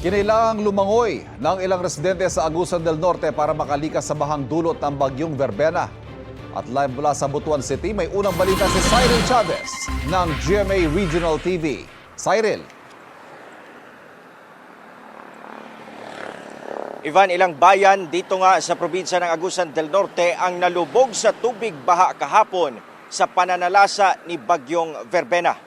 Kinailangang lumangoy ng ilang residente sa Agusan del Norte para makalikas sa bahang dulot ng bagyong Verbena. At live mula sa Butuan City, may unang balita si Cyril Chavez ng GMA Regional TV. Cyril. Ivan, ilang bayan dito nga sa probinsya ng Agusan del Norte ang nalubog sa tubig baha kahapon sa pananalasa ni bagyong Verbena.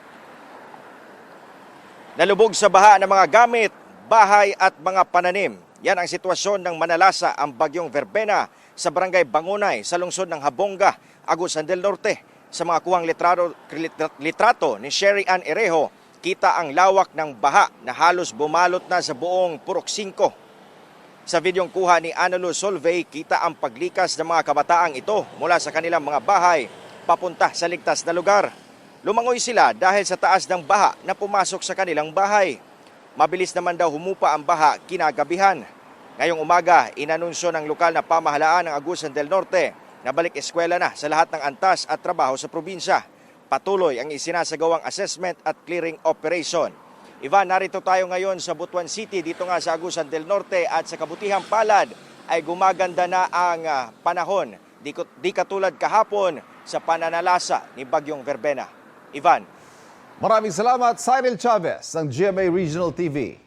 Nalubog sa baha ng mga gamit, bahay at mga pananim. Yan ang sitwasyon ng manalasa ang bagyong Verbena sa barangay Bangunay sa lungsod ng Habonga, Agusan del Norte. Sa mga kuhang litrato ni Sherry Ann Erejo, kita ang lawak ng baha na halos bumalot na sa buong Purok 5. Sa videong kuha ni Analo Solvay, kita ang paglikas ng mga kabataang ito mula sa kanilang mga bahay papunta sa ligtas na lugar. Lumangoy sila dahil sa taas ng baha na pumasok sa kanilang bahay. Mabilis naman daw humupa ang baha kinagabihan. Ngayong umaga, inanunsyo ng lokal na pamahalaan ng Agusan del Norte na balik eskwela na sa lahat ng antas at trabaho sa probinsya. Patuloy ang isinasagawang assessment at clearing operation. Ivan, narito tayo ngayon sa Butuan City, dito nga sa Agusan del Norte, at sa kabutihang palad ay gumaganda na ang panahon. Di katulad kahapon sa pananalasa ni bagyong Verbena. Ivan. Maraming salamat, Cyril Chavez ng GMA Regional TV.